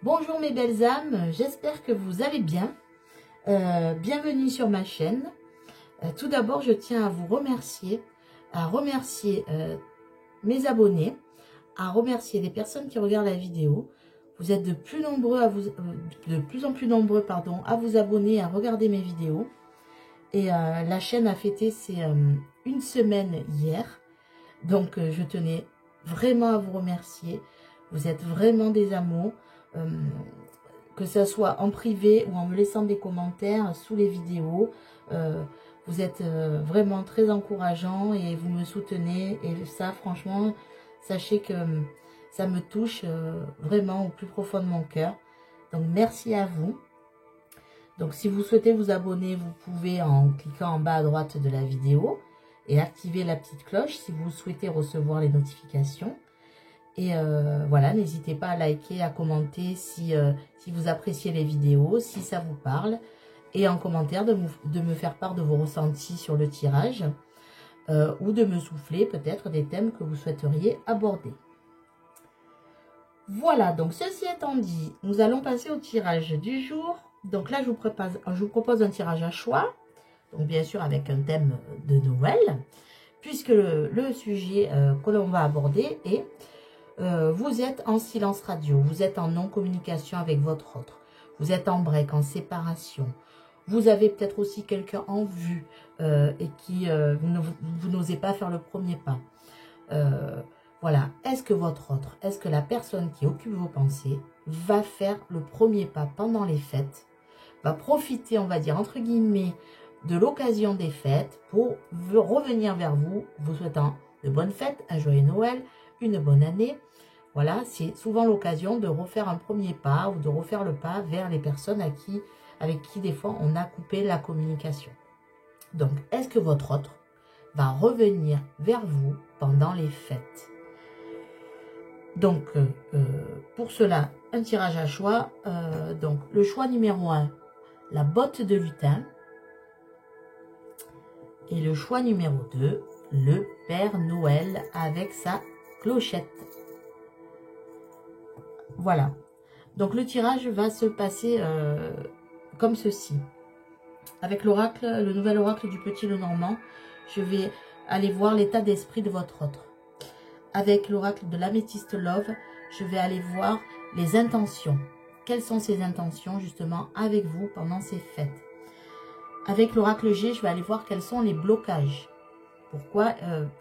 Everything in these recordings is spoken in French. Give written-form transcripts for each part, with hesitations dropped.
Bonjour mes belles âmes, j'espère que vous allez bien. Bienvenue sur ma chaîne. Tout d'abord, je tiens à vous remercier, mes abonnés, à remercier les personnes qui regardent la vidéo. Vous êtes de plus en plus nombreux à vous abonner, à regarder mes vidéos. Et la chaîne a fêté ses 1 semaine hier. Donc je tenais vraiment à vous remercier. Vous êtes vraiment des amours. Que ce soit en privé ou en me laissant des commentaires sous les vidéos. Vous êtes vraiment très encourageants et vous me soutenez. Et ça, franchement, sachez que ça me touche vraiment au plus profond de mon cœur. Donc, merci à vous. Donc, si vous souhaitez vous abonner, vous pouvez en cliquant en bas à droite de la vidéo et activer la petite cloche si vous souhaitez recevoir les notifications. Et voilà, n'hésitez pas à liker, à commenter si vous appréciez les vidéos, si ça vous parle. Et en commentaire, de me faire part de vos ressentis sur le tirage. Ou de me souffler peut-être des thèmes que vous souhaiteriez aborder. Voilà, donc ceci étant dit, nous allons passer au tirage du jour. Donc là, je vous propose un tirage à choix. Donc bien sûr avec un thème de Noël. Puisque le sujet que l'on va aborder est... vous êtes en silence radio, vous êtes en non-communication avec votre autre, vous êtes en break, en séparation, vous avez peut-être aussi quelqu'un en vue et qui vous n'osez pas faire le premier pas. Voilà, est-ce que votre autre, est-ce que la personne qui occupe vos pensées va faire le premier pas pendant les fêtes, va profiter, on va dire entre guillemets, de l'occasion des fêtes pour revenir vers vous, vous souhaitant de bonnes fêtes, un joyeux Noël, une bonne année. Voilà, c'est souvent l'occasion de refaire un premier pas ou de refaire le pas vers les personnes avec qui des fois on a coupé la communication. Donc, est-ce que votre autre va revenir vers vous pendant les fêtes? Donc, pour cela, un tirage à choix. Donc, le choix numéro 1, la botte de lutin. Et le choix numéro 2, le Père Noël avec sa clochette. Voilà. Donc le tirage va se passer comme ceci. Avec l'oracle, le nouvel oracle du Petit Lenormand, je vais aller voir l'état d'esprit de votre autre. Avec l'oracle de l'Améthyste Love, je vais aller voir les intentions. Quelles sont ses intentions justement avec vous pendant ces fêtes? Avec l'oracle G, je vais aller voir quels sont les blocages. Pourquoi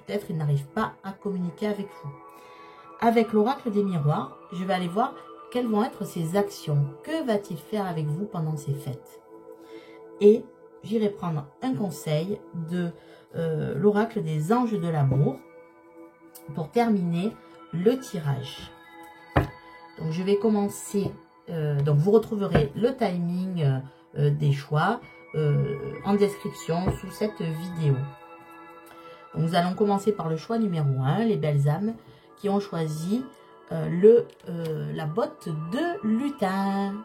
peut-être il n'arrive pas à communiquer avec vous. Avec l'oracle des miroirs, je vais aller voir quelles vont être ses actions. Que va-t-il faire avec vous pendant ces fêtes? Et j'irai prendre un conseil de l'oracle des anges de l'amour pour terminer le tirage. Donc je vais commencer, donc vous retrouverez le timing des choix en description sous cette vidéo. Donc, nous allons commencer par le choix numéro 1, les belles âmes qui ont choisi la botte de lutin.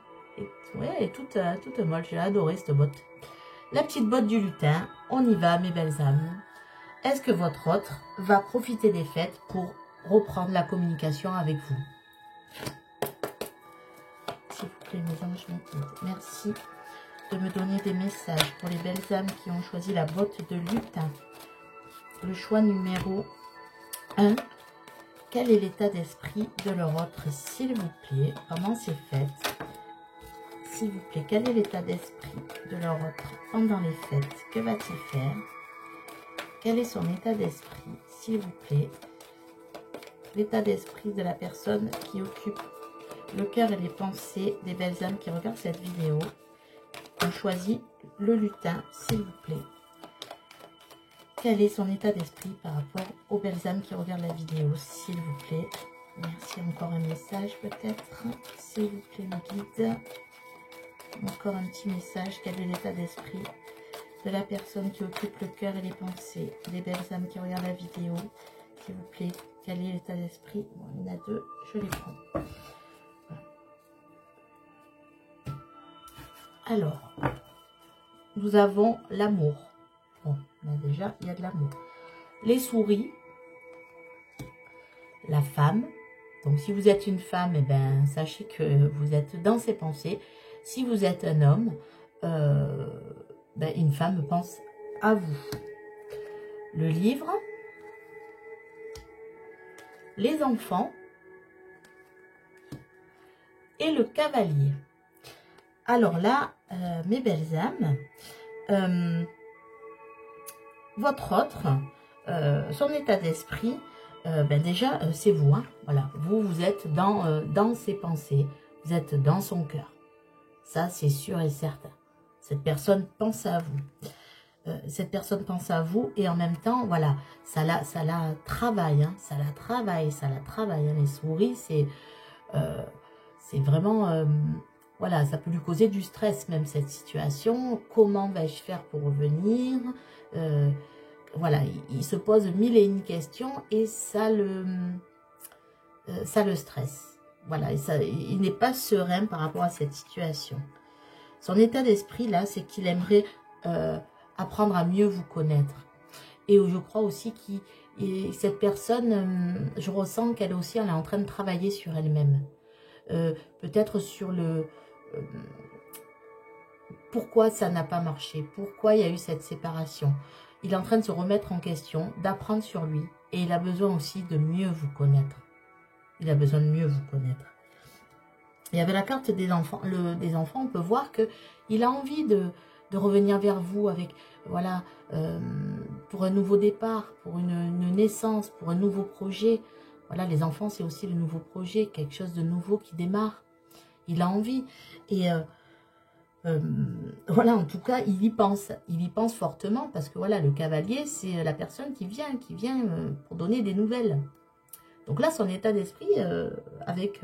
Ouais, elle est toute molle, j'ai adoré cette botte. La petite botte du lutin, on y va mes belles âmes. Est-ce que votre autre va profiter des fêtes pour reprendre la communication avec vous? S'il vous plaît mes anges, merci de me donner des messages pour les belles âmes qui ont choisi la botte de lutin. Le choix numéro 1. Quel est l'état d'esprit de leur autre, s'il vous plaît, pendant ces fêtes? S'il vous plaît, quel est l'état d'esprit de leur autre pendant les fêtes? Que va-t-il faire? Quel est son état d'esprit, s'il vous plaît? L'état d'esprit de la personne qui occupe le cœur et les pensées des belles âmes qui regardent cette vidéo. On choisit le lutin, s'il vous plaît. Quel est son état d'esprit par rapport aux belles âmes qui regardent la vidéo, s'il vous plaît? Merci. Encore un message peut-être, s'il vous plaît, mes guides. Encore un petit message. Quel est l'état d'esprit de la personne qui occupe le cœur et les pensées des belles âmes qui regardent la vidéo, s'il vous plaît? Quel est l'état d'esprit? Bon, il y en a deux, je les prends. Voilà. Alors, nous avons l'amour. Bon, là déjà, il y a de l'amour. Les souris, la femme, Donc, si vous êtes une femme, eh ben, sachez que vous êtes dans ses pensées. Si vous êtes un homme, ben, une femme pense à vous. Le livre, les enfants et le cavalier. Alors là, mes belles âmes, votre autre, son état d'esprit, ben déjà, c'est vous. Hein, voilà, vous êtes dans ses pensées, vous êtes dans son cœur. Ça, c'est sûr et certain. Cette personne pense à vous. Cette personne pense à vous et en même temps, voilà, ça la travaille. Hein, ça la travaille. Hein, les souris, c'est vraiment... voilà, ça peut lui causer du stress, même cette situation. Comment vais-je faire pour revenir? Voilà, il se pose mille et une questions et ça le stresse. Voilà, il n'est pas serein par rapport à cette situation. Son état d'esprit, là, c'est qu'il aimerait apprendre à mieux vous connaître. Et je crois aussi que cette personne, je ressens qu'elle aussi, elle est en train de travailler sur elle-même. Peut-être sur le... pourquoi ça n'a pas marché, pourquoi il y a eu cette séparation. Il est en train de se remettre en question, d'apprendre sur lui. Et il a besoin aussi de mieux vous connaître. Il a besoin de mieux vous connaître. Et avec la carte des enfants, on peut voir qu'il a envie de revenir vers vous avec, voilà, pour un nouveau départ, pour une naissance, pour un nouveau projet. Voilà, les enfants, c'est aussi le nouveau projet, quelque chose de nouveau qui démarre. Il a envie. Et voilà, en tout cas, il y pense fortement parce que voilà, le cavalier, c'est la personne qui vient pour donner des nouvelles. Donc là, son état d'esprit avec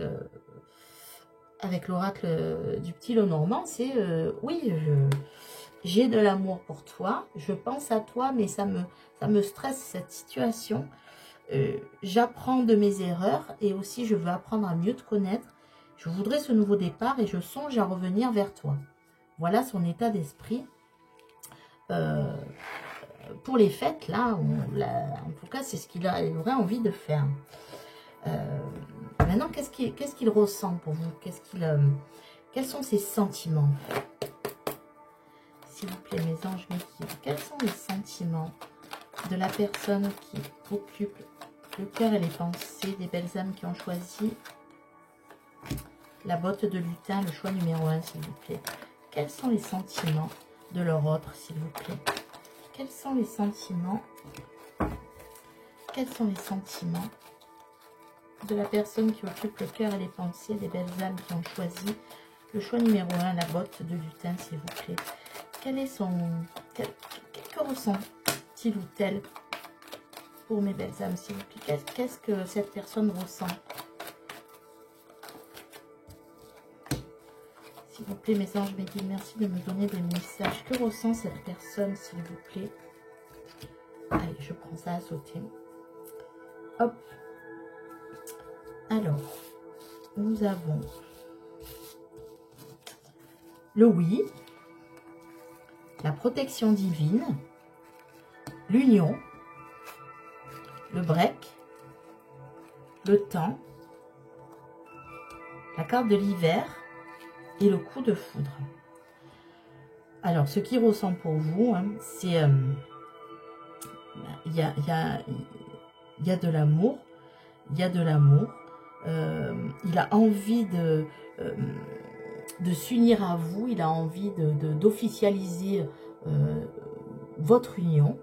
l'oracle du petit Lenormand, c'est oui, j'ai de l'amour pour toi, je pense à toi, mais ça me stresse cette situation. J'apprends de mes erreurs et aussi je veux apprendre à mieux te connaître. Je voudrais ce nouveau départ et je songe à revenir vers toi. Voilà son état d'esprit. Pour les fêtes, là, en tout cas, c'est ce qu'il aurait envie de faire. Maintenant, qu'est-ce qu'il ressent pour vous? Quels sont ses sentiments? S'il vous plaît, mes anges, mes guides, quels sont les sentiments de la personne qui occupe le cœur et les pensées des belles âmes qui ont choisi la botte de lutin, le choix numéro 1, s'il vous plaît? Quels sont les sentiments de leur autre, s'il vous plaît? Quels sont les sentiments? Quels sont les sentiments de la personne qui occupe le cœur et les pensées des belles âmes qui ont choisi le choix numéro 1, la botte de lutin, s'il vous plaît? Quel est son... Que ressent-il ou tel pour mes belles âmes, s'il vous plaît? Qu'est-ce que cette personne ressent? S'il vous plaît, mes anges, mes guides, merci de me donner des messages. Que ressent cette personne, s'il vous plaît? Allez, je prends ça à sauter. Hop. Alors, nous avons le oui, la protection divine, l'union, le break, le temps, la carte de l'hiver et le coup de foudre. Alors, ce qu'il ressent pour vous, hein, c'est... il y a de l'amour. Il y a de l'amour. Il a envie de s'unir à vous. Il a envie d'officialiser votre union.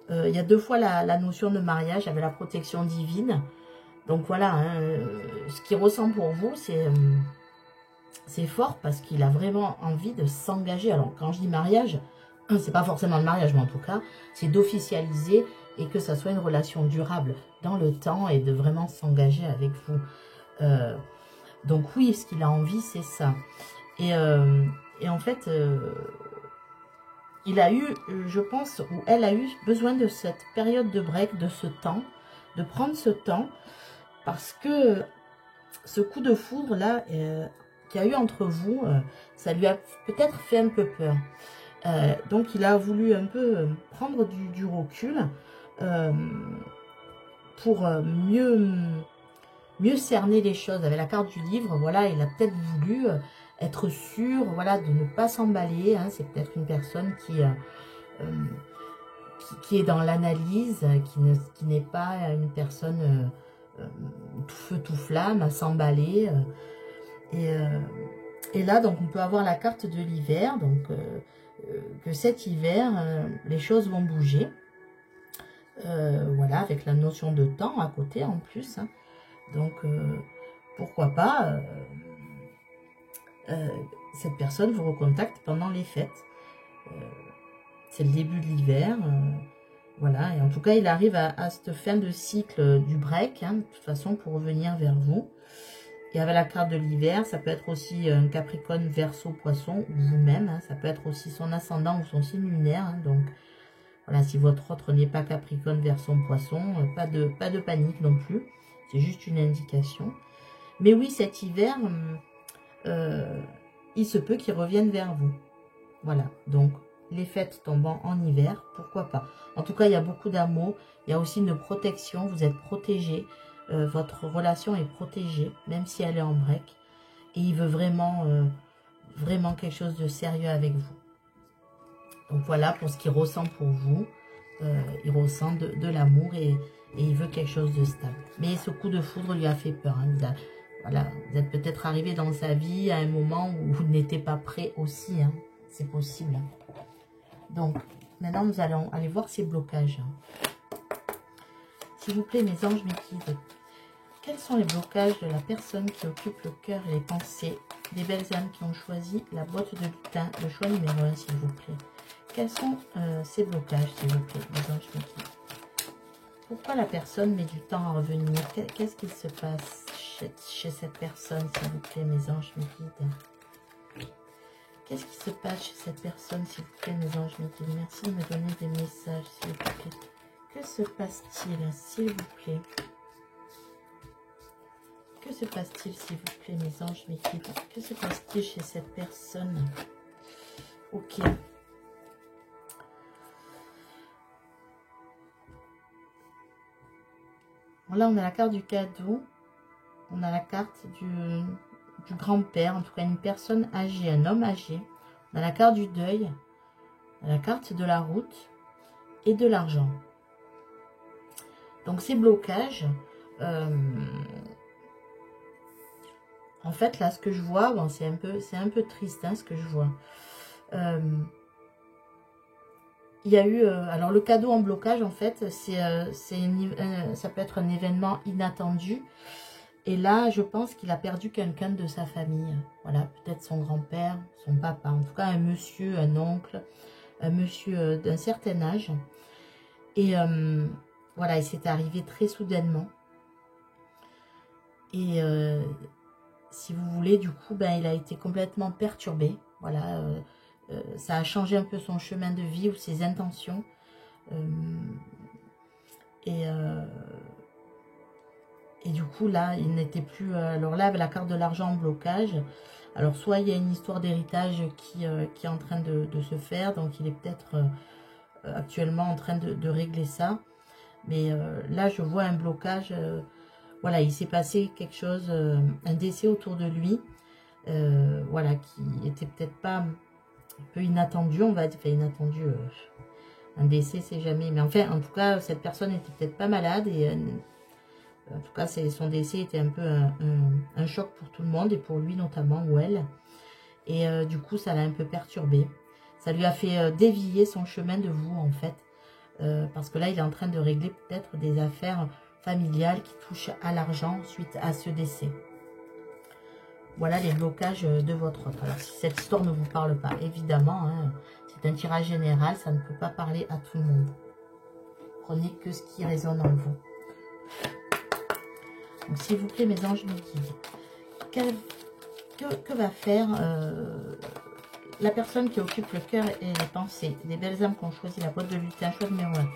Il y a deux fois la notion de mariage avec la protection divine. Donc voilà, hein, ce qu'il ressent pour vous, c'est fort parce qu'il a vraiment envie de s'engager. Alors quand je dis mariage, c'est pas forcément le mariage, mais en tout cas, c'est d'officialiser et que ça soit une relation durable dans le temps et de vraiment s'engager avec vous. Donc oui, ce qu'il a envie, c'est ça. Et en fait, il a eu, je pense, ou elle a eu besoin de cette période de break, de ce temps, de prendre ce temps, parce que ce coup de foudre là, qu'il y a eu entre vous, ça lui a peut-être fait un peu peur. Donc il a voulu un peu prendre du recul pour mieux mieux cerner les choses. Avec la carte du livre, voilà, il a peut-être voulu être sûr, voilà, de ne pas s'emballer. Hein. C'est peut-être une personne qui est dans l'analyse, qui n'est pas une personne tout feu, tout flamme, à s'emballer. Et là, donc, on peut avoir la carte de l'hiver, donc que cet hiver, les choses vont bouger. Voilà, avec la notion de temps à côté en plus. Hein. Donc, pourquoi pas, cette personne vous recontacte pendant les fêtes. C'est le début de l'hiver. Voilà, et en tout cas, il arrive à cette fin de cycle du break, hein, de toute façon, pour revenir vers vous. Et avec la carte de l'hiver, ça peut être aussi un Capricorne, Verseau, Poisson, ou vous-même. Hein, ça peut être aussi son ascendant ou son signe lunaire. Hein, donc, voilà, si votre autre n'est pas Capricorne, Verseau, Poisson, pas de panique non plus. C'est juste une indication. Mais oui, cet hiver, il se peut qu'il revienne vers vous. Voilà, donc les fêtes tombant en hiver, pourquoi pas. En tout cas, il y a beaucoup d'amour. Il y a aussi une protection. Vous êtes protégé. Votre relation est protégée, même si elle est en break. Et il veut vraiment, vraiment quelque chose de sérieux avec vous. Donc voilà pour ce qu'il ressent pour vous. Il ressent de l'amour et il veut quelque chose de stable. Mais ce coup de foudre lui a fait peur. Hein. Voilà, vous êtes peut-être arrivé dans sa vie à un moment où vous n'étiez pas prêt aussi. Hein. C'est possible. Donc, maintenant, nous allons aller voir ces blocages. S'il vous plaît, mes anges, mes guides, quels sont les blocages de la personne qui occupe le cœur et les pensées des belles âmes qui ont choisi la boîte de lutin, le choix numéro 1, s'il vous plaît? Quels sont ces blocages, s'il vous plaît, mes anges, mes guides? Pourquoi la personne met du temps à revenir? Qu'est-ce qu'il se passe chez cette personne, s'il vous plaît, mes anges, mes guides? Qu'est-ce qui se passe chez cette personne, s'il vous plaît, mes anges, mes guides? Merci de me donner des messages, s'il vous plaît. Que se passe-t-il, s'il vous plaît? Que se passe-t-il, s'il vous plaît, mes anges, mes guides? Que se passe-t-il chez cette personne? Ok. Bon, là, on a la carte du cadeau. On a la carte du grand-père, en tout cas une personne âgée, un homme âgé. On a la carte du deuil. On a la carte de la route et de l'argent. Donc, ces blocages... en fait, là, ce que je vois, bon, c'est un peu triste, hein, ce que je vois. Il y a eu... alors, le cadeau en blocage, en fait, ça peut être un événement inattendu. Et là, je pense qu'il a perdu quelqu'un de sa famille. Voilà, peut-être son grand-père, son papa. En tout cas, un monsieur, un oncle, un monsieur d'un certain âge. Et voilà, et c'est arrivé très soudainement. Et... si vous voulez, du coup, ben, il a été complètement perturbé. Voilà, ça a changé un peu son chemin de vie ou ses intentions. Et du coup, là, il n'était plus... alors là, avec la carte de l'argent en blocage, alors soit il y a une histoire d'héritage qui est en train de se faire, donc il est peut-être actuellement en train de régler ça. Mais là, je vois un blocage... voilà, il s'est passé quelque chose, un décès autour de lui, voilà, qui était peut-être pas un peu inattendu, on va dire, enfin inattendu, un décès c'est jamais, mais enfin, en tout cas, cette personne était peut-être pas malade, et en tout cas, son décès était un peu un choc pour tout le monde, et pour lui notamment, ou elle, et du coup, ça l'a un peu perturbé, ça lui a fait dévier son chemin de vous, en fait, parce que là, il est en train de régler peut-être des affaires familiale qui touche à l'argent suite à ce décès. Voilà les blocages de votre autre. Alors, si cette histoire ne vous parle pas, évidemment, hein, c'est un tirage général, ça ne peut pas parler à tout le monde. Prenez que ce qui résonne en vous. Donc, s'il vous plaît, mes anges, mes guides, que va faire la personne qui occupe le cœur et les pensées des belles âmes qui ont choisi la boîte de lutin, choix numéro 1?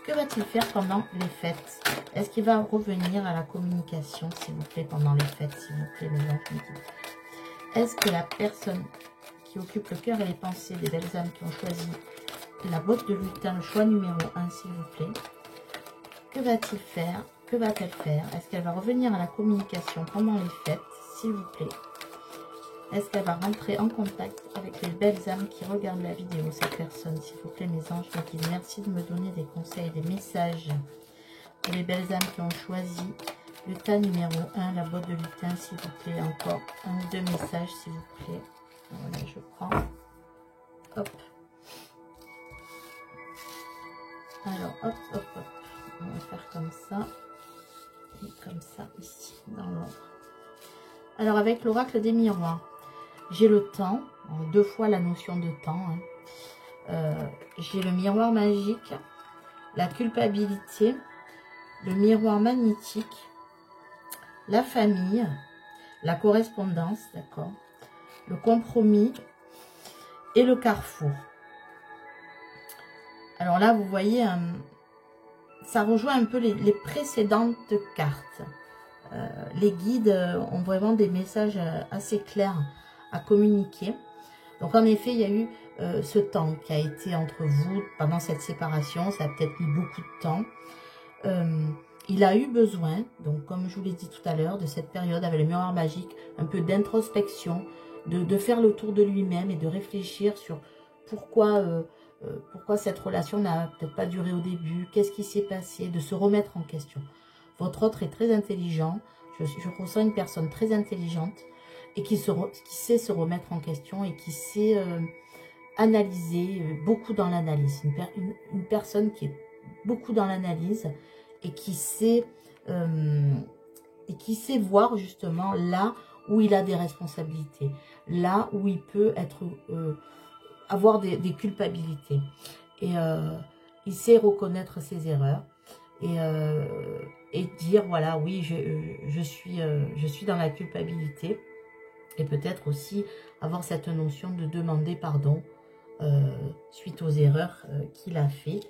Que va-t-il faire pendant les fêtes? Est-ce qu'il va revenir à la communication, s'il vous plaît, pendant les fêtes, s'il vous plaît, mes anges? Est-ce que la personne qui occupe le cœur et les pensées des belles âmes qui ont choisi la boîte de lutin, le choix numéro 1, s'il vous plaît, que va-t-il faire que va-t-elle faire? Est-ce qu'elle va revenir à la communication pendant les fêtes, s'il vous plaît? Est-ce qu'elle va rentrer en contact avec les belles âmes qui regardent la vidéo, cette personne? S'il vous plaît, mes anges, me guident. Merci de me donner des conseils, des messages pour les belles âmes qui ont choisi le tas numéro 1, la boîte de lutin, s'il vous plaît. Encore un ou deux messages, s'il vous plaît. Voilà, je prends. Hop. Alors, hop, hop, hop. On va faire comme ça. Et comme ça, ici, dans l'ombre. Alors, avec l'oracle des miroirs, j'ai le temps. Deux fois la notion de temps. J'ai le miroir magique, la culpabilité, le miroir magnétique, la famille, la correspondance, d'accord, le compromis et le carrefour. Alors là, vous voyez, ça rejoint un peu les précédentes cartes. Les guides ont vraiment des messages assez clairs à communiquer. Donc en effet, il y a eu ce temps qui a été entre vous pendant cette séparation. Ça a peut-être mis beaucoup de temps. Il a eu besoin, donc comme je vous l'ai dit tout à l'heure, de cette période avec le miroir magique, un peu d'introspection, de faire le tour de lui-même et de réfléchir sur pourquoi cette relation n'a peut-être pas duré au début, qu'est-ce qui s'est passé, de se remettre en question. Votre autre est très intelligent, je ressens une personne très intelligente et qui sait se remettre en question et qui sait analyser, beaucoup dans l'analyse. Une personne qui est beaucoup dans l'analyse et qui sait voir justement là où il a des responsabilités, là où il peut avoir des culpabilités. Et il sait reconnaître ses erreurs et dire voilà, oui, je suis dans la culpabilité. Et peut-être aussi avoir cette notion de demander pardon suite aux erreurs qu'il a fait.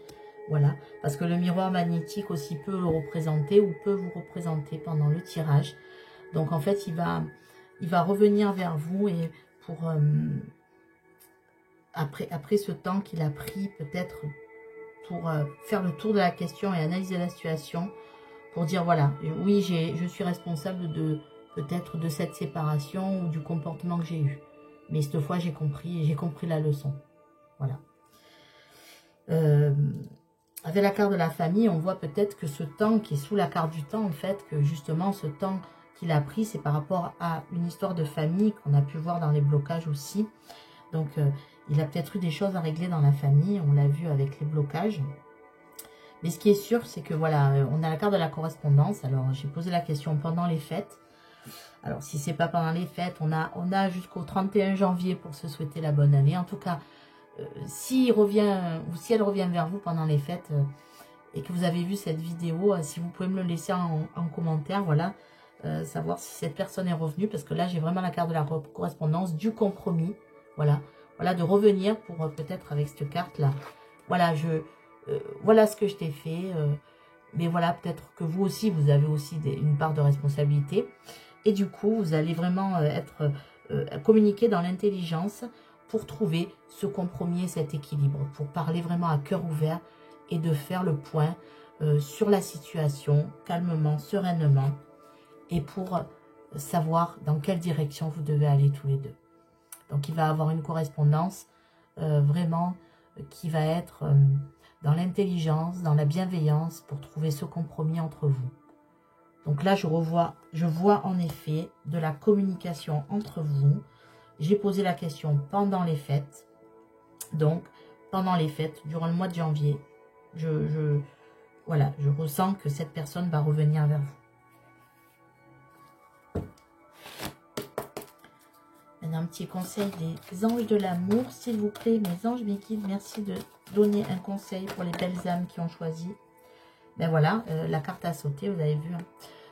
Voilà, parce que le miroir magnétique aussi peut le représenter ou peut vous représenter pendant le tirage. Donc en fait, il va revenir vers vous et pour après ce temps qu'il a pris peut-être pour faire le tour de la question et analyser la situation, pour dire voilà, oui, je suis responsable peut-être de cette séparation ou du comportement que j'ai eu. Mais cette fois, j'ai compris la leçon. Voilà. Avec la carte de la famille, on voit peut-être que ce temps qui est sous la carte du temps, en fait, que justement ce temps qu'il a pris, c'est par rapport à une histoire de famille qu'on a pu voir dans les blocages aussi. Donc, il a peut-être eu des choses à régler dans la famille, on l'a vu avec les blocages. Mais ce qui est sûr, c'est que voilà, on a la carte de la correspondance. Alors, j'ai posé la question pendant les fêtes. Alors, si c'est pas pendant les fêtes, on a jusqu'au 31 janvier pour se souhaiter la bonne année. En tout cas, si elle revient vers vous pendant les fêtes et que vous avez vu cette vidéo, si vous pouvez me le laisser en commentaire, voilà, savoir si cette personne est revenue, parce que là, j'ai vraiment la carte de la correspondance, du compromis, voilà, de revenir pour peut-être avec cette carte-là, voilà, voilà ce que je t'ai fait, mais voilà, peut-être que vous aussi, vous avez aussi une part de responsabilité, et du coup, vous allez vraiment communiquer dans l'intelligence pour trouver ce compromis et cet équilibre, pour parler vraiment à cœur ouvert et de faire le point sur la situation, calmement, sereinement, et pour savoir dans quelle direction vous devez aller tous les deux. Donc, il va y avoir une correspondance vraiment qui va être dans l'intelligence, dans la bienveillance, pour trouver ce compromis entre vous. Donc là, je vois en effet de la communication entre vous. J'ai posé la question pendant les fêtes. Donc, pendant les fêtes, durant le mois de janvier, voilà, je ressens que cette personne va revenir vers vous. Maintenant, un petit conseil des anges de l'amour, s'il vous plaît, mes anges, mes guides, merci de donner un conseil pour les belles âmes qui ont choisi. Ben voilà, la carte a sauté, vous avez vu. Hein.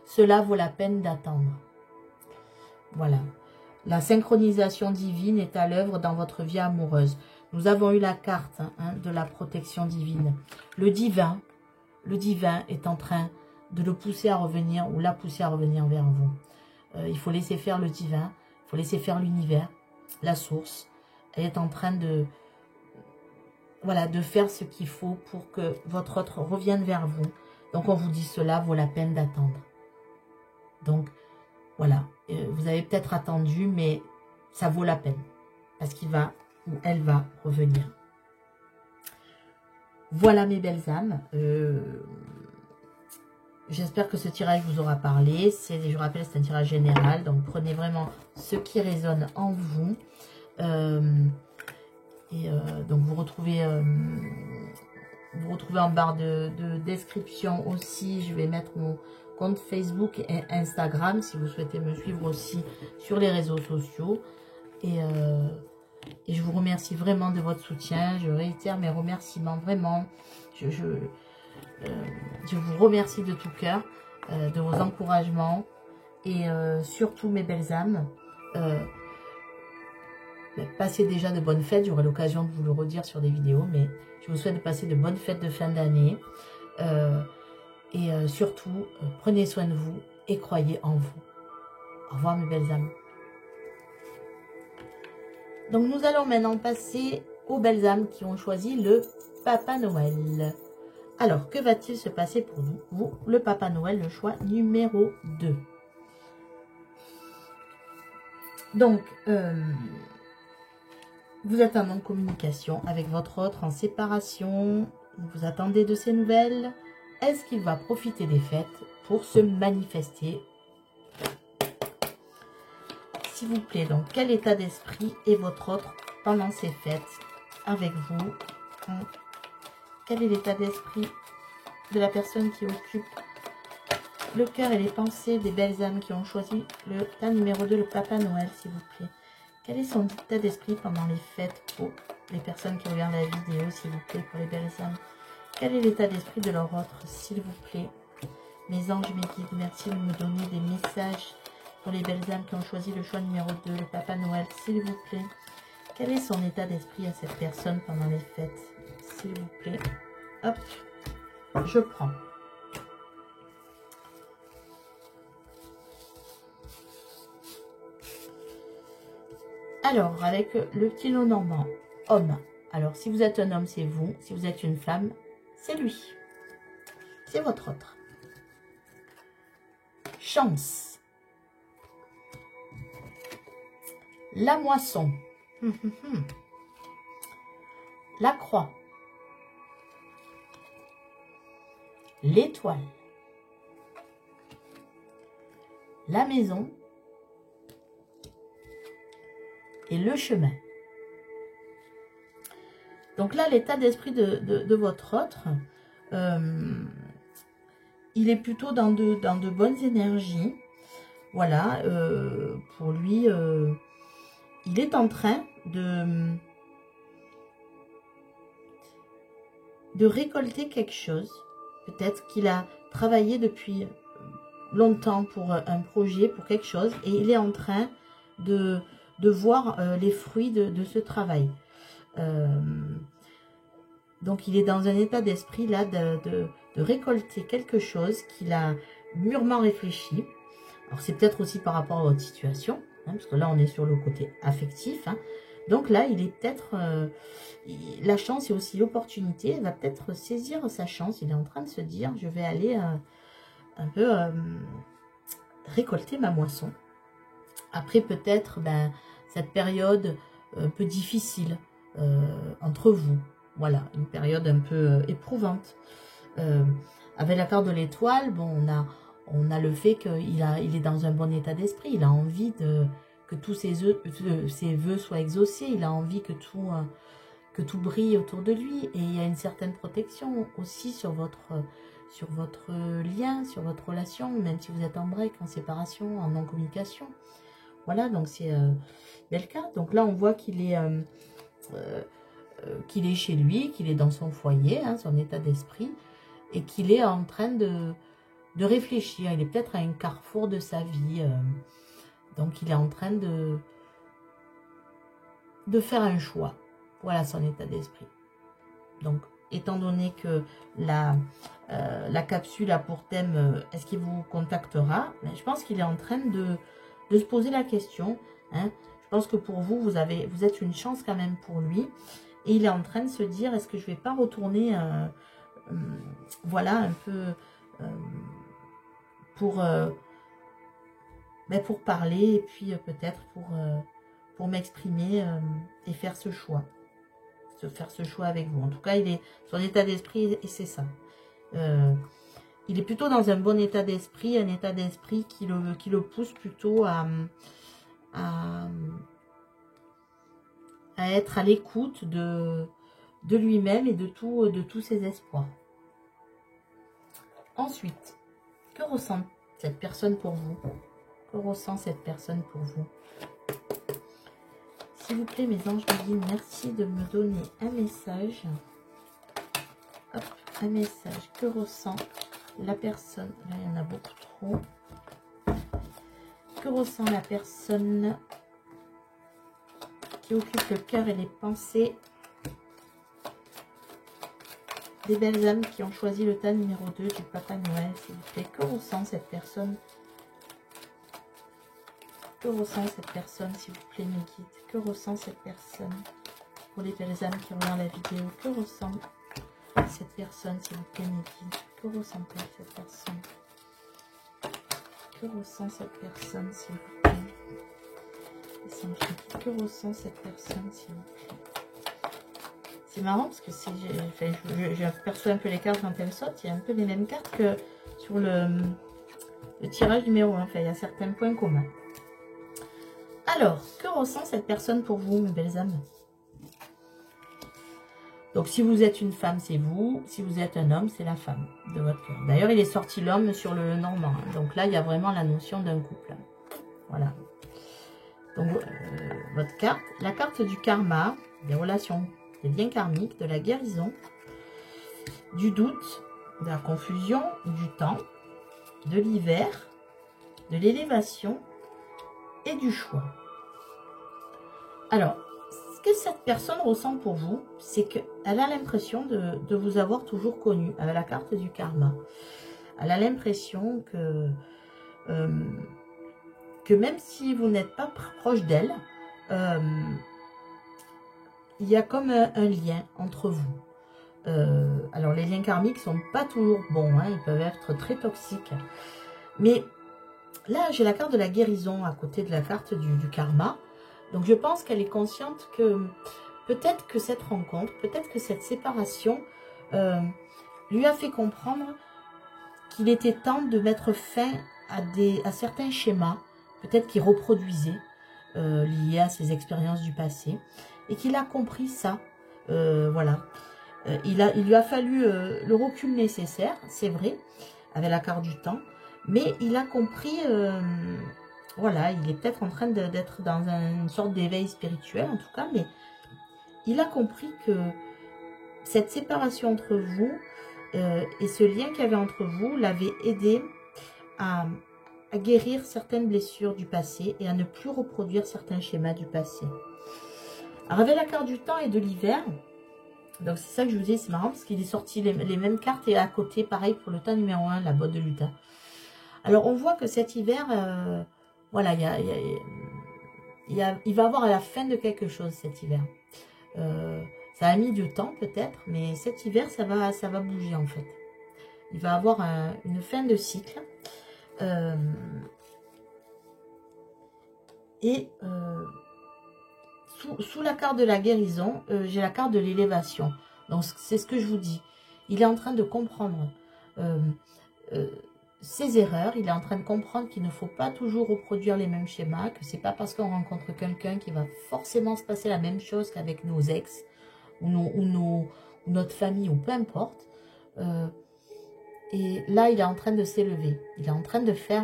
Cela vaut la peine d'attendre. Voilà. La synchronisation divine est à l'œuvre dans votre vie amoureuse. Nous avons eu la carte de la protection divine. Le divin est en train de le pousser à revenir ou la pousser à revenir vers vous. Il faut laisser faire le divin, il faut laisser faire l'univers, la source. Elle est en train de faire ce qu'il faut pour que votre autre revienne vers vous Donc on vous dit cela vaut la peine d'attendre. Donc voilà, vous avez peut-être attendu, mais ça vaut la peine. Parce qu'il va ou elle va revenir. Voilà mes belles âmes. J'espère que ce tirage vous aura parlé. Je rappelle, c'est un tirage général. Donc prenez vraiment ce qui résonne en vous. Donc vous retrouvez en barre de description aussi. Je vais mettre mon compte Facebook et Instagram si vous souhaitez me suivre aussi sur les réseaux sociaux. Et je vous remercie vraiment de votre soutien. Je réitère mes remerciements vraiment. Je vous remercie de tout cœur de vos encouragements. Et surtout mes belles âmes, passez déjà de bonnes fêtes. J'aurai l'occasion de vous le redire sur des vidéos. Mais je vous souhaite de passer de bonnes fêtes de fin d'année. Surtout, prenez soin de vous et croyez en vous. Au revoir mes belles âmes. Donc nous allons maintenant passer aux belles âmes qui ont choisi le Papa Noël. Alors, que va-t-il se passer pour vous, le Papa Noël, le choix numéro 2. Donc, vous êtes en non-communication avec votre autre, en séparation. Vous attendez de ses nouvelles. Est-ce qu'il va profiter des fêtes pour se manifester? S'il vous plaît, donc, quel état d'esprit est votre autre pendant ces fêtes avec vous? Quel est l'état d'esprit de la personne qui occupe le cœur et les pensées des belles âmes qui ont choisi le tas numéro 2, le Papa Noël, s'il vous plaît? Quel est son état d'esprit pendant les fêtes pour les personnes qui regardent la vidéo, s'il vous plaît, pour les belles âmes? Quel est l'état d'esprit de leur autre, s'il vous plaît? Mes anges, mes guides, merci de me donner des messages pour les belles âmes qui ont choisi le choix numéro 2, le Papa Noël, s'il vous plaît. Quel est son état d'esprit à cette personne pendant les fêtes, s'il vous plaît? Hop, je prends. Alors, avec le petit lot normand, homme. Alors, si vous êtes un homme, c'est vous. Si vous êtes une femme, c'est lui. C'est votre autre. Chance. La moisson. La croix. L'étoile. La maison. Et le chemin. Donc là, l'état d'esprit de votre autre, il est plutôt dans de bonnes énergies. Voilà, pour lui, il est en train de récolter quelque chose. Peut-être qu'il a travaillé depuis longtemps pour un projet, pour quelque chose, et il est en train de voir les fruits de ce travail. Donc il est dans un état d'esprit là de récolter quelque chose qu'il a mûrement réfléchi. Alors c'est peut-être aussi par rapport à votre situation, hein, parce que là on est sur le côté affectif. Hein. Donc là il est peut-être, la chance et aussi l'opportunité, il va peut-être saisir sa chance. Il est en train de se dire, je vais aller un peu récolter ma moisson. Après peut-être cette période un peu difficile entre vous. Voilà, une période un peu éprouvante. Avec la carte de l'étoile, bon, on a le fait qu'il est dans un bon état d'esprit. Il a envie que tous ses vœux soient exaucés. Il a envie que tout brille autour de lui. Et il y a une certaine protection aussi sur votre lien, sur votre relation, même si vous êtes en break, en séparation, en non-communication. Voilà, donc c'est le cas. Donc là, on voit qu'il est chez lui, qu'il est dans son foyer, hein, son état d'esprit, et qu'il est en train de réfléchir. Il est peut-être à un carrefour de sa vie. Donc, il est en train de faire un choix. Voilà son état d'esprit. Donc, étant donné que la capsule a pour thème est-ce qu'il vous contactera, je pense qu'il est en train de se poser la question. Hein. Je pense que pour vous, vous êtes une chance quand même pour lui. Et il est en train de se dire, est-ce que je ne vais pas retourner, voilà, un peu pour parler et puis peut-être pour m'exprimer et faire ce choix. Faire ce choix avec vous. En tout cas, son état d'esprit, et c'est ça. Il est plutôt dans un bon état d'esprit, un état d'esprit qui le pousse plutôt à être à l'écoute de lui-même et de tous ses espoirs. Ensuite, que ressent cette personne pour vous? Que ressent cette personne pour vous? S'il vous plaît, mes anges divins, merci de me donner un message. Hop, un message. Que ressent la personne? Là, il y en a beaucoup trop. Que ressent la personne qui occupe le cœur et les pensées des belles âmes qui ont choisi le tas numéro 2 du Papa Noël, s'il vous plaît? Que ressent cette personne? Que ressent cette personne, s'il vous plaît, mes guides? Que ressent cette personne? Pour les belles âmes qui regardent la vidéo, que ressent cette personne, s'il vous plaît, mes guides? Que ressent-elle, cette personne? Que ressent cette personne, s'il vous plaît? Que ressent cette personne, s'il vous plaît? C'est marrant parce que j'aperçois un peu les cartes quand elles sautent. Il y a un peu les mêmes cartes que sur le tirage numéro 1. Enfin, il y a certains points communs. Alors, que ressent cette personne pour vous, mes belles âmes? Donc, si vous êtes une femme, c'est vous. Si vous êtes un homme, c'est la femme de votre cœur. D'ailleurs, il est sorti l'homme sur le normand. Hein. Donc là, il y a vraiment la notion d'un couple. Voilà. Donc, votre carte, la carte du karma, des relations, des liens karmiques, de la guérison, du doute, de la confusion, du temps, de l'hiver, de l'élévation et du choix. Alors, ce que cette personne ressent pour vous, c'est qu'elle a l'impression de vous avoir toujours connu, avec la carte du karma. Elle a l'impression que même si vous n'êtes pas proche d'elle, il y a comme un lien entre vous. Alors, les liens karmiques ne sont pas toujours bons, hein, ils peuvent être très toxiques. Mais là, j'ai la carte de la guérison à côté de la carte du karma. Donc, je pense qu'elle est consciente que peut-être que cette rencontre, peut-être que cette séparation lui a fait comprendre qu'il était temps de mettre fin à certains schémas, peut-être qu'il reproduisait, liés à ses expériences du passé, et qu'il a compris ça. Voilà. Il lui a fallu le recul nécessaire, c'est vrai, avec la carte du temps, mais il a compris, voilà, il est peut-être en train d'être dans une sorte d'éveil spirituel, en tout cas, mais il a compris que cette séparation entre vous et ce lien qu'il y avait entre vous l'avait aidé à guérir certaines blessures du passé et à ne plus reproduire certains schémas du passé. Alors, avec la carte du temps et de l'hiver, donc c'est ça que je vous dis, c'est marrant parce qu'il est sorti les mêmes cartes et à côté, pareil pour le tas numéro 1, la botte de lutin. Alors, on voit que cet hiver, voilà, il va avoir à la fin de quelque chose cet hiver. Ça a mis du temps peut-être, mais cet hiver, ça va bouger en fait. Il va avoir une fin de cycle. Sous la carte de la guérison, j'ai la carte de l'élévation. Donc, c'est ce que je vous dis. Il est en train de comprendre ses erreurs. Il est en train de comprendre qu'il ne faut pas toujours reproduire les mêmes schémas, que c'est pas parce qu'on rencontre quelqu'un qui va forcément se passer la même chose qu'avec nos ex ou notre famille ou peu importe. Et là, il est en train de s'élever. Il est en train de faire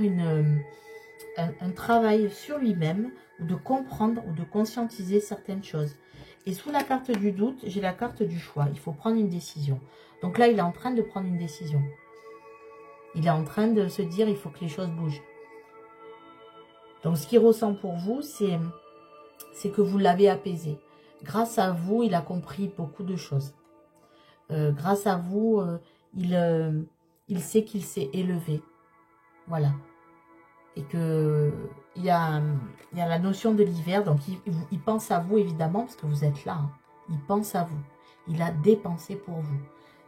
un travail sur lui-même, ou de comprendre, ou de conscientiser certaines choses. Et sous la carte du doute, j'ai la carte du choix. Il faut prendre une décision. Donc là, il est en train de prendre une décision. Il est en train de se dire, il faut que les choses bougent. Donc, ce qu'il ressent pour vous, c'est que vous l'avez apaisé. Grâce à vous, il a compris beaucoup de choses. Grâce à vous, il sait qu'il s'est élevé. Voilà. Et que il y a la notion de l'hiver. Donc, il pense à vous, évidemment, parce que vous êtes là. Hein. Il pense à vous. Il a dépensé pour vous.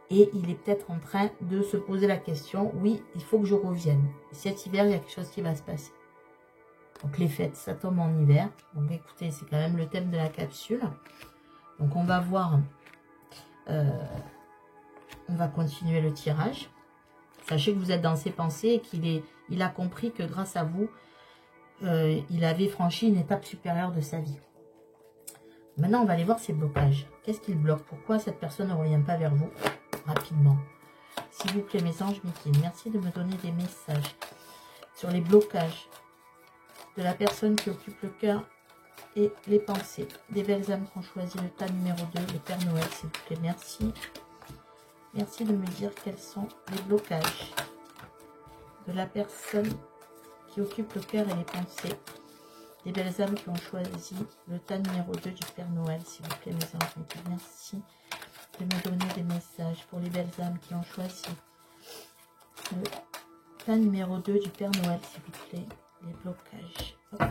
Et il est peut-être en train de se poser la question, oui, il faut que je revienne. Cet hiver, il y a quelque chose qui va se passer. Donc les fêtes, ça tombe en hiver. Donc écoutez, c'est quand même le thème de la capsule. Donc on va voir, on va continuer le tirage. Sachez que vous êtes dans ses pensées et qu'il a compris que grâce à vous, il avait franchi une étape supérieure de sa vie. Maintenant, on va aller voir ses blocages. Qu'est-ce qu'il bloque? Pourquoi cette personne ne revient pas vers vous rapidement? S'il vous plaît, mes anges Mickey, merci de me donner des messages sur les blocages de la personne qui occupe le cœur et les pensées. Des belles âmes qui ont choisi le tas numéro 2, le Père Noël, s'il vous plaît. Merci. Merci de me dire quels sont les blocages de la personne qui occupe le cœur et les pensées. Des belles âmes qui ont choisi le tas numéro 2 du Père Noël, s'il vous plaît, mes anges. Merci de me donner des messages pour les belles âmes qui ont choisi le tas numéro 2 du Père Noël, s'il vous plaît. Les blocages. Hop.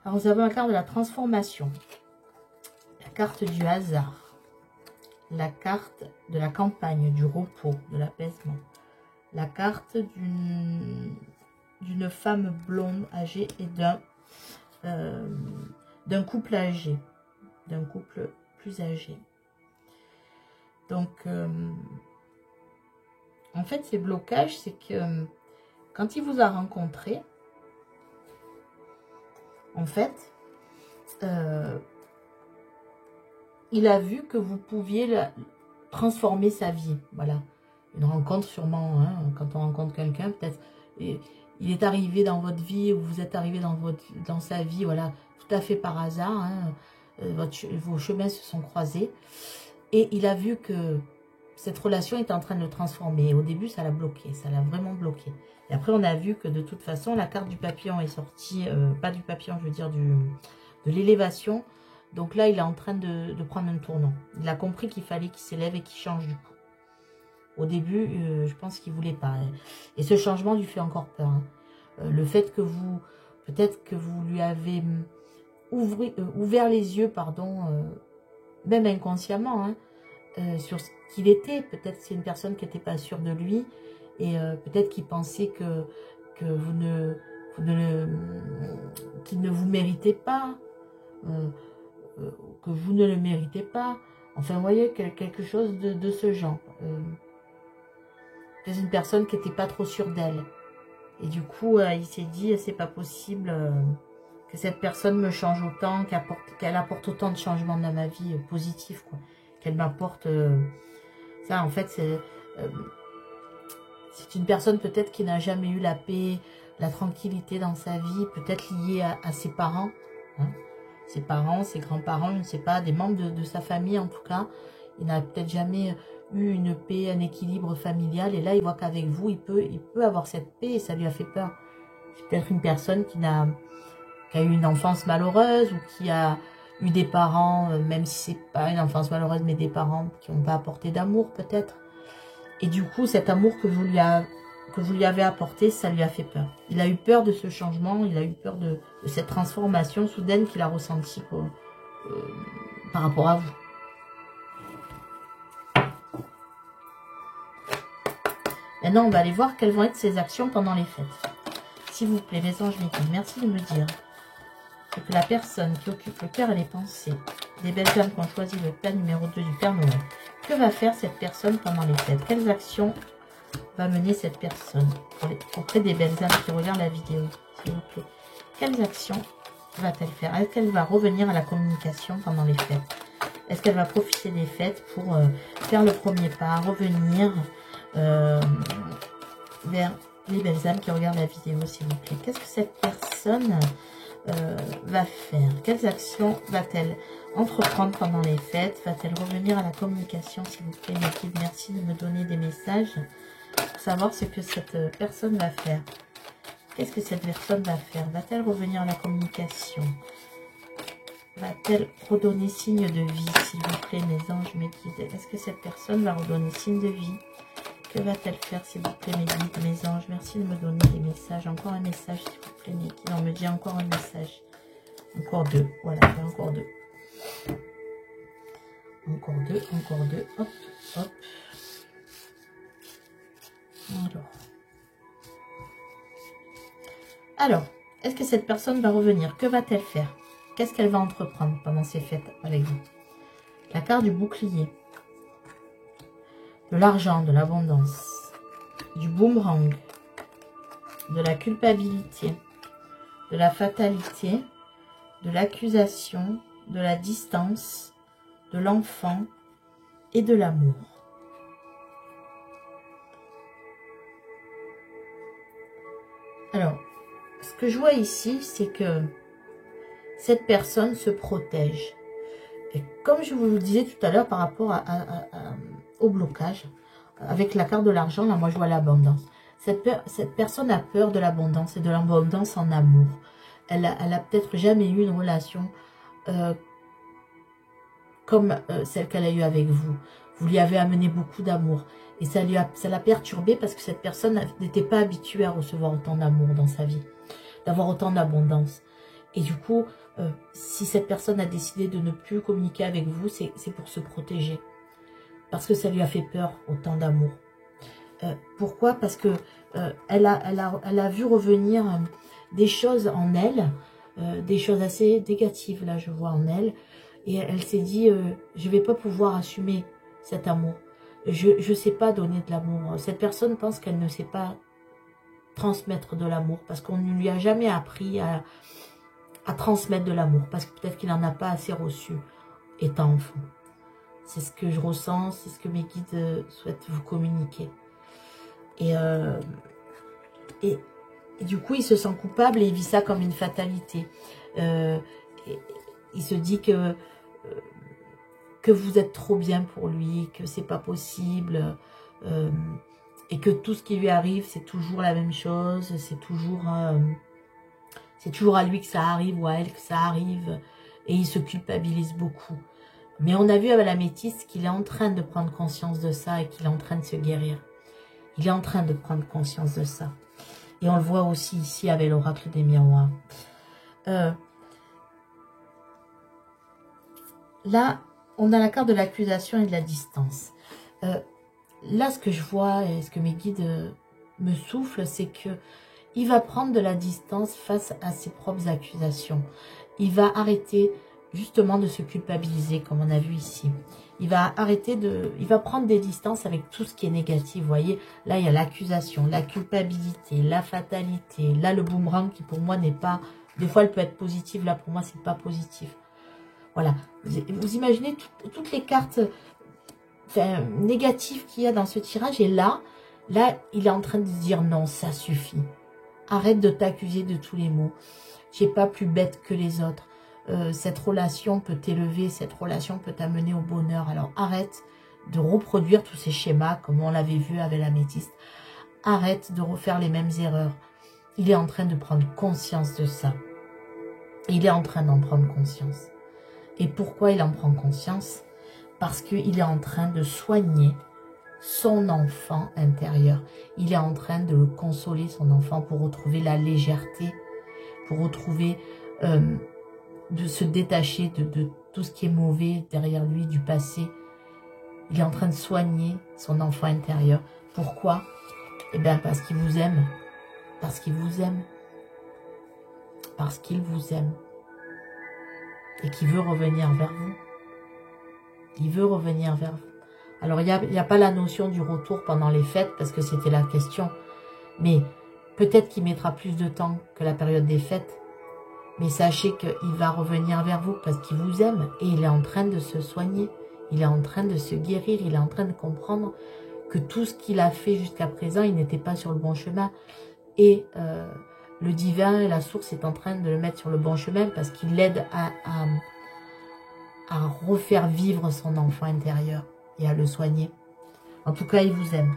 Alors, nous avons la carte de la transformation, la carte du hasard, la carte de la campagne, du repos, de l'apaisement, la carte d'une femme blonde âgée et d'un couple âgé, d'un couple plus âgé. Donc, en fait, ces blocages, c'est que quand il vous a rencontré, en fait, il a vu que vous pouviez transformer sa vie. Voilà. Une rencontre sûrement, hein, quand on rencontre quelqu'un, peut-être, il est arrivé dans votre vie, ou vous êtes arrivé dans sa vie, voilà, tout à fait par hasard, hein, vos chemins se sont croisés, et il a vu que cette relation était en train de le transformer. Au début, ça l'a bloqué, ça l'a vraiment bloqué. Et après, on a vu que de toute façon, la carte du papillon est sortie, pas du papillon, je veux dire de l'élévation. Donc là, il est en train de prendre un tournant. Il a compris qu'il fallait qu'il s'élève et qu'il change du coup. Au début, je pense qu'il ne voulait pas. Et ce changement lui fait encore peur. Hein. Le fait que peut-être que vous lui avez ouvert les yeux, pardon, même inconsciemment, hein, sur ce qu'il était. Peut-être c'est une personne qui n'était pas sûre de lui. Et peut-être qu'il pensait qu'il ne vous méritait pas. Que vous ne le méritez pas. Enfin, vous voyez, quelque chose de ce genre. C'est une personne qui n'était pas trop sûre d'elle. Et du coup, il s'est dit, c'est pas possible que cette personne me change autant, qu'elle apporte autant de changements dans ma vie positifs, quoi. Qu'elle m'apporte... ça, en fait, c'est une personne peut-être qui n'a jamais eu la paix, la tranquillité dans sa vie, peut-être liée à ses parents, hein. Ses parents, ses grands-parents, je ne sais pas, des membres de sa famille en tout cas. Il n'a peut-être jamais eu une paix, un équilibre familial. Et là, il voit qu'avec vous, il peut avoir cette paix et ça lui a fait peur. C'est peut-être une personne qui a eu une enfance malheureuse ou qui a eu des parents, même si c'est pas une enfance malheureuse, mais des parents qui n'ont pas apporté d'amour peut-être. Et du coup, cet amour que vous lui avez apporté, ça lui a fait peur. Il a eu peur de ce changement, il a eu peur de cette transformation soudaine qu'il a ressentie par rapport à vous. Maintenant, on va aller voir quelles vont être ses actions pendant les fêtes. S'il vous plaît, mes anges, merci de me dire que la personne qui occupe le cœur et les pensées des belles âmes qui ont choisi le tas numéro 2 du Père Noël, que va faire cette personne pendant les fêtes? Quelles actions va mener cette personne auprès des belles âmes qui regardent la vidéo, s'il vous plaît? Quelles actions va-t-elle faire? Est-ce qu'elle va revenir à la communication pendant les fêtes? Est-ce qu'elle va profiter des fêtes pour faire le premier pas, revenir vers les belles âmes qui regardent la vidéo, s'il vous plaît? Qu'est-ce que cette personne va faire? Quelles actions va-t-elle entreprendre pendant les fêtes? Va-t-elle revenir à la communication, s'il vous plaît? Merci de me donner des messages pour savoir ce que cette personne va faire. Qu'est-ce que cette personne va faire? Va-t-elle revenir à la communication? Va-t-elle redonner signe de vie, s'il vous plaît, mes anges, mes guides? Est-ce que cette personne va redonner signe de vie? Que va-t-elle faire, s'il vous plaît, mes guides, mes anges? Merci de me donner des messages. Encore un message, s'il vous plaît, mes guides. On me dit encore un message. Encore deux. Voilà, encore deux. Encore deux, hop, hop. Alors, est-ce que cette personne va revenir? Que va-t-elle faire? Qu'est-ce qu'elle va entreprendre pendant ces fêtes avec vous? La carte du bouclier. De l'argent, de l'abondance. Du boomerang. De la culpabilité. De la fatalité. De l'accusation. De la distance. De l'enfant. Et de l'amour. Alors, ce que je vois ici, c'est que cette personne se protège. Et comme je vous le disais tout à l'heure par rapport au blocage, avec la carte de l'argent, là, moi, je vois l'abondance. Cette personne a peur de l'abondance et de l'abondance en amour. Elle a peut-être jamais eu une relation comme celle qu'elle a eue avec vous. Vous lui avez amené beaucoup d'amour. Et ça l'a perturbée parce que cette personne n'était pas habituée à recevoir autant d'amour dans sa vie. D'avoir autant d'abondance. Et du coup, si cette personne a décidé de ne plus communiquer avec vous, c'est pour se protéger. Parce que ça lui a fait peur, autant d'amour. Pourquoi? Parce que elle a vu revenir des choses en elle, des choses assez négatives, là, je vois en elle. Et elle s'est dit, je ne vais pas pouvoir assumer cet amour. Je ne sais pas donner de l'amour. Cette personne pense qu'elle ne sait pas transmettre de l'amour parce qu'on ne lui a jamais appris à transmettre de l'amour parce que peut-être qu'il n'en a pas assez reçu étant enfant. C'est ce que je ressens, c'est ce que mes guides souhaitent vous communiquer. Et du coup, il se sent coupable et il vit ça comme une fatalité. Il se dit que vous êtes trop bien pour lui, que c'est pas possible, et que tout ce qui lui arrive, c'est toujours la même chose, c'est toujours à lui que ça arrive ou à elle que ça arrive, et il se culpabilise beaucoup. Mais on a vu avec la métisse qu'il est en train de prendre conscience de ça et qu'il est en train de se guérir. Il est en train de prendre conscience de ça. Et on le voit aussi ici avec l'oracle des miroirs. Là, on a la carte de l'accusation et de la distance. Là, ce que je vois et ce que mes guides me soufflent, c'est que il va prendre de la distance face à ses propres accusations. Il va arrêter justement de se culpabiliser, comme on a vu ici. Il va prendre des distances avec tout ce qui est négatif. Vous voyez, là, il y a l'accusation, la culpabilité, la fatalité. Là, le boomerang qui, pour moi, n'est pas... Des fois, elle peut être positive. Là, pour moi, c'est pas positif. Voilà. Vous imaginez toutes les cartes négatives qu'il y a dans ce tirage. Et là, il est en train de se dire non, ça suffit. Arrête de t'accuser de tous les maux. Tu n'es pas plus bête que les autres. Cette relation peut t'élever, cette relation peut t'amener au bonheur. Alors arrête de reproduire tous ces schémas comme on l'avait vu avec l'améthyste. Arrête de refaire les mêmes erreurs. Il est en train de prendre conscience de ça. Il est en train d'en prendre conscience. Et pourquoi il en prend conscience? Parce qu'il est en train de soigner son enfant intérieur. Il est en train de consoler son enfant pour retrouver la légèreté, pour retrouver... de se détacher de tout ce qui est mauvais derrière lui, du passé. Il est en train de soigner son enfant intérieur. Pourquoi? Eh bien, parce qu'il vous aime. Parce qu'il vous aime. Parce qu'il vous aime. Et qu'il veut revenir vers vous. Il veut revenir vers vous. Alors, il n'y a pas la notion du retour pendant les fêtes, parce que c'était la question. Mais peut-être qu'il mettra plus de temps que la période des fêtes. Mais sachez qu'il va revenir vers vous parce qu'il vous aime et il est en train de se soigner. Il est en train de se guérir. Il est en train de comprendre que tout ce qu'il a fait jusqu'à présent, il n'était pas sur le bon chemin. Et le divin et la source est en train de le mettre sur le bon chemin parce qu'il l'aide à refaire vivre son enfant intérieur et à le soigner. En tout cas, il vous aime.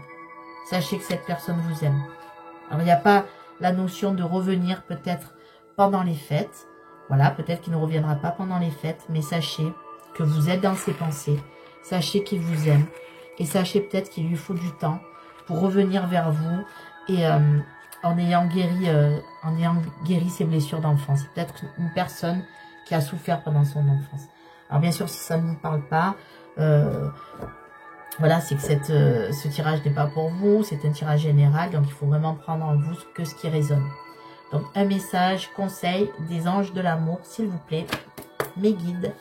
Sachez que cette personne vous aime. Alors, il n'y a pas la notion de revenir peut-être pendant les fêtes. Voilà, peut-être qu'il ne reviendra pas pendant les fêtes, mais sachez que vous êtes dans ses pensées. Sachez qu'il vous aime. Et sachez peut-être qu'il lui faut du temps pour revenir vers vous et en ayant guéri ses blessures d'enfance. C'est peut-être une personne qui a souffert pendant son enfance. Alors bien sûr, si ça ne vous parle pas, voilà, c'est que ce tirage n'est pas pour vous, c'est un tirage général, donc il faut vraiment prendre en vous que ce qui résonne. Donc un message, conseil des anges de l'amour, s'il vous plaît, mes guides.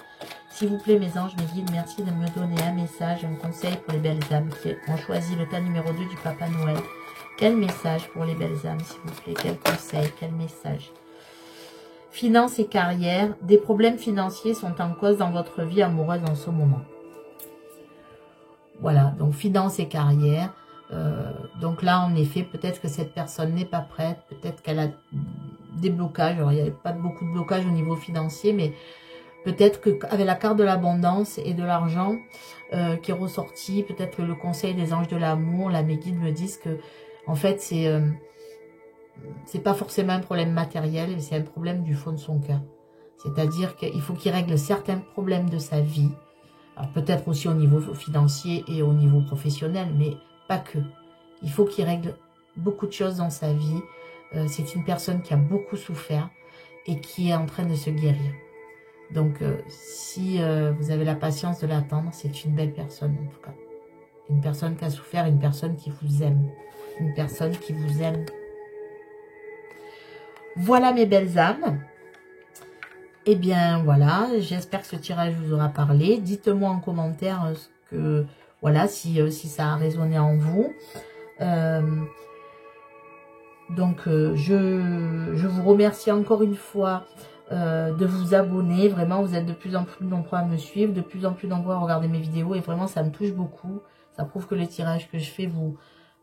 S'il vous plaît, mes anges, mes guides, merci de me donner un message, un conseil pour les belles âmes qui ont choisi le tas numéro 2 du Papa Noël. Quel message pour les belles âmes, s'il vous plaît? Quel conseil, quel message? Finances et carrière. Des problèmes financiers sont en cause dans votre vie amoureuse en ce moment. Voilà, donc finances et carrière. Donc là, en effet, peut-être que cette personne n'est pas prête. Peut-être qu'elle a des blocages. Alors, il n'y avait pas beaucoup de blocages au niveau financier, mais peut-être qu'avec la carte de l'abondance et de l'argent qui est ressortie, peut-être que le conseil des anges de l'amour, là, mes guides me disent que, en fait, c'est pas forcément un problème matériel, mais c'est un problème du fond de son cœur. C'est-à-dire qu'il faut qu'il règle certains problèmes de sa vie. Alors peut-être aussi au niveau financier et au niveau professionnel, mais pas que. Il faut qu'il règle beaucoup de choses dans sa vie. C'est une personne qui a beaucoup souffert et qui est en train de se guérir. Donc, si vous avez la patience de l'attendre, c'est une belle personne en tout cas. Une personne qui a souffert, une personne qui vous aime. Une personne qui vous aime. Voilà mes belles âmes. Eh bien voilà, j'espère que ce tirage vous aura parlé. Dites-moi en commentaire ce que, voilà, si ça a résonné en vous. Donc je vous remercie encore une fois de vous abonner. Vraiment, vous êtes de plus en plus nombreux à me suivre, de plus en plus nombreux à regarder mes vidéos et vraiment ça me touche beaucoup. Ça prouve que les tirages que je fais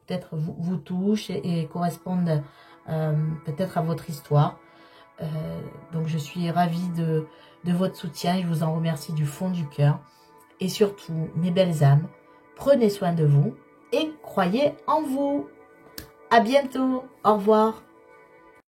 peut-être vous touchent et correspondent peut-être à votre histoire. Donc je suis ravie de votre soutien et je vous en remercie du fond du cœur. Et surtout, mes belles âmes, prenez soin de vous et croyez en vous. À bientôt. Au revoir.